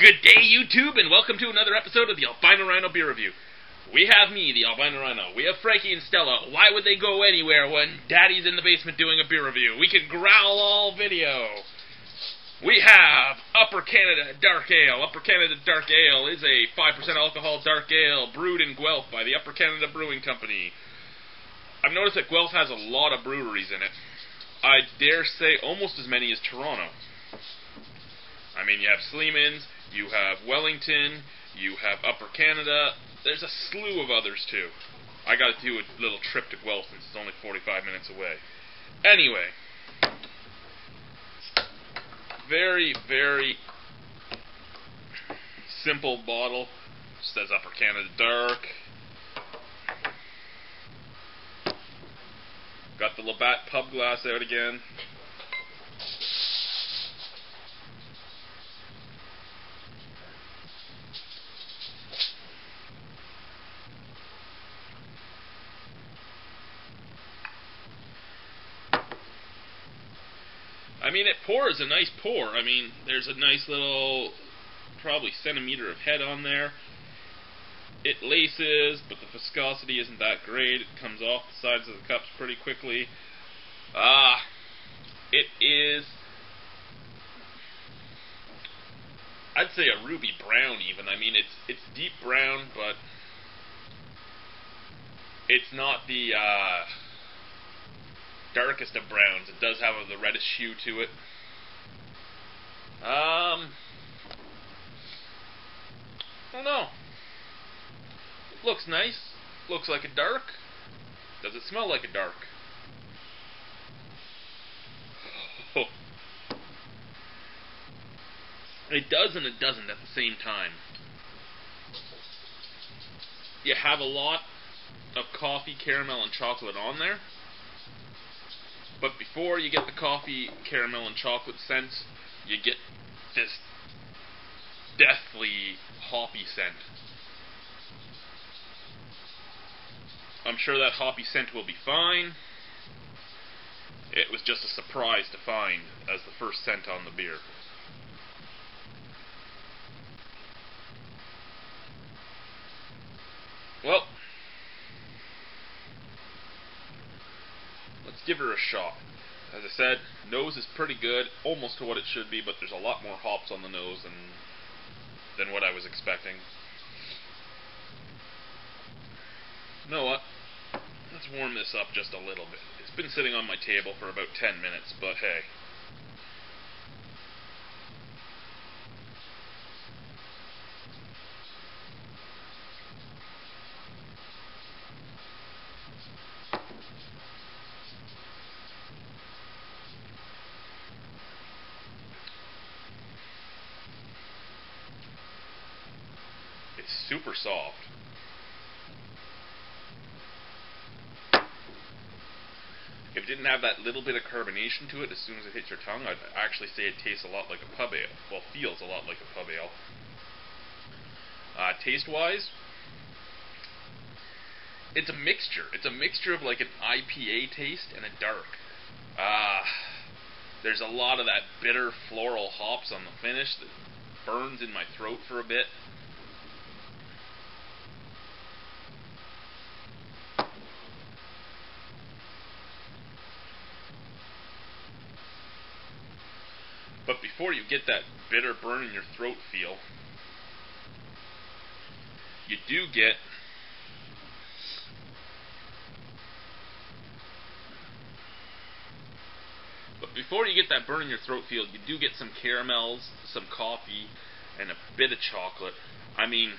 Good day, YouTube, and welcome to another episode of the Albino Rhino Beer Review. We have me, the Albino Rhino. We have Frankie and Stella. Why would they go anywhere when Daddy's in the basement doing a beer review? We can growl all video. We have Upper Canada Dark Ale. Upper Canada Dark Ale is a 5% alcohol dark ale brewed in Guelph by the Upper Canada Brewing Company. I've noticed that Guelph has a lot of breweries in it. I dare say almost as many as Toronto. I mean, you have Sleeman's, you have Wellington, you have Upper Canada. There's a slew of others, too. I got to do a little trip to Guelph since it's only 45 minutes away. Anyway, very, very simple bottle. Says Upper Canada Dark. Got the Labatt pub glass out again. I mean, it pours a nice pour. I mean, there's a nice little, probably centimeter of head on there. It laces, but the viscosity isn't that great. It comes off the sides of the cups pretty quickly. It is, I'd say a ruby brown even. I mean, it's deep brown, but it's not the darkest of browns. It does have the reddish hue to it. I don't know. It looks nice. Looks like a dark. Does it smell like a dark? It does and it doesn't at the same time. You have a lot of coffee, caramel, and chocolate on there. But before you get the coffee, caramel, and chocolate scents, you get this deathly hoppy scent. I'm sure that hoppy scent will be fine. It was just a surprise to find as the first scent on the beer. Well, let's give her a shot. As I said, nose is pretty good, almost to what it should be, but there's a lot more hops on the nose than what I was expecting. You know what? Let's warm this up just a little bit. It's been sitting on my table for about 10 minutes, but hey. It's super soft. If it didn't have that little bit of carbonation to it as soon as it hits your tongue, I'd actually say it tastes a lot like a pub ale. Well, feels a lot like a pub ale. Taste-wise, it's a mixture. It's a mixture of like an IPA taste and a dark. There's a lot of that bitter floral hops on the finish that burns in my throat for a bit. But before you get that bitter burn in your throat feel, you do get that burn in your throat feel, you do get some caramels, some coffee, and a bit of chocolate. I mean,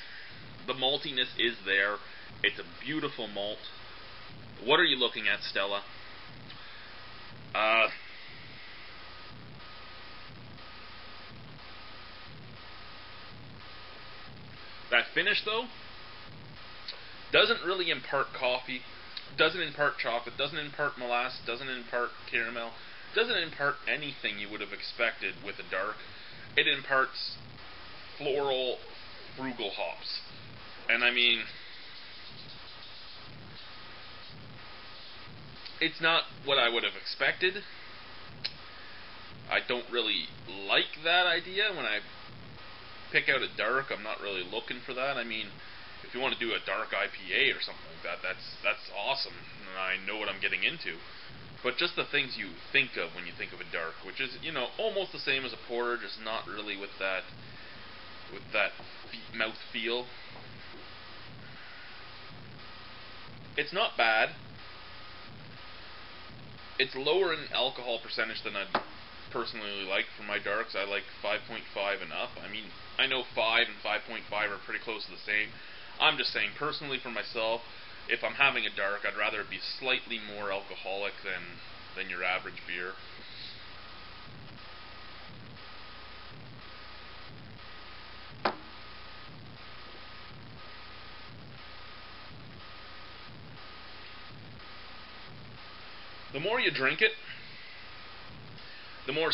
the maltiness is there. It's a beautiful malt. What are you looking at, Stella? That finish, though, doesn't really impart coffee, doesn't impart chocolate, doesn't impart molasses, doesn't impart caramel, doesn't impart anything you would have expected with a dark. It imparts floral, frugal hops. And I mean, it's not what I would have expected. I don't really like that idea when I pick out a dark, I'm not really looking for that. I mean, if you want to do a dark IPA or something like that, that's awesome, and I know what I'm getting into. But just the things you think of when you think of a dark, which is, you know, almost the same as a porter, just not really with that mouth feel. It's not bad. It's lower in alcohol percentage than I'd personally like for my darks. I like 5.5 and up. I mean, I know 5 and 5.5 are pretty close to the same. I'm just saying, personally for myself, if I'm having a dark, I'd rather it be slightly more alcoholic than your average beer. The more you drink it, the more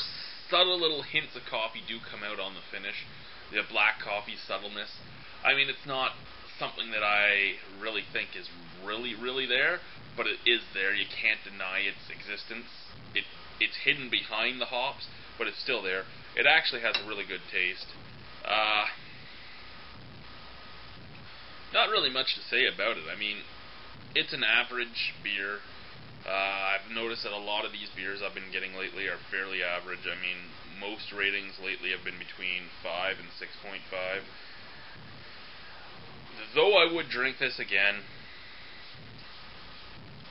subtle little hints of coffee do come out on the finish. The black coffee subtleness. I mean, it's not something that I really think is really there, but it is there. You can't deny its existence. It's hidden behind the hops, but it's still there. It actually has a really good taste. Not really much to say about it. I mean, it's an average beer. I've noticed that a lot of these beers I've been getting lately are fairly average. I mean, most ratings lately have been between 5 and 6.5. Though I would drink this again,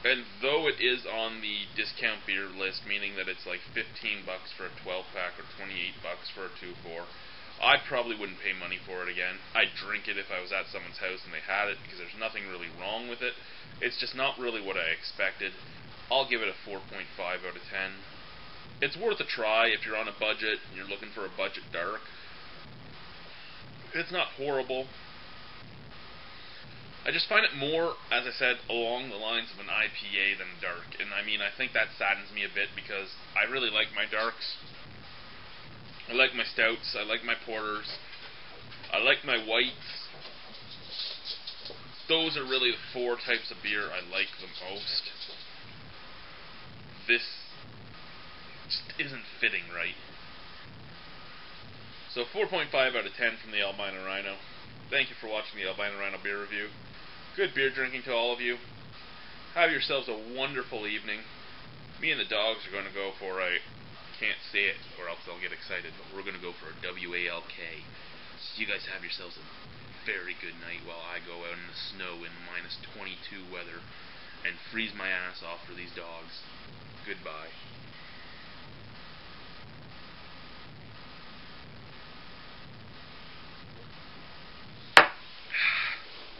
and though it is on the discount beer list, meaning that it's like $15 for a 12-pack or $28 for a 2-4, I probably wouldn't pay money for it again. I'd drink it if I was at someone's house and they had it, because there's nothing really wrong with it. It's just not really what I expected. I'll give it a 4.5 out of 10. It's worth a try if you're on a budget and you're looking for a budget dark. It's not horrible. I just find it more, as I said, along the lines of an IPA than a dark. And I mean, I think that saddens me a bit because I really like my darks. I like my stouts. I like my porters. I like my whites. Those are really the 4 types of beer I like the most. This just isn't fitting right. So 4.5 out of 10 from the Albino Rhino. Thank you for watching the Albino Rhino beer review. Good beer drinking to all of you. Have yourselves a wonderful evening. Me and the dogs are going to go for a, can't say it or else they'll get excited, but we're going to go for a WALK. So you guys have yourselves a very good night while I go out in the snow in -22 weather and freeze my ass off for these dogs. Goodbye.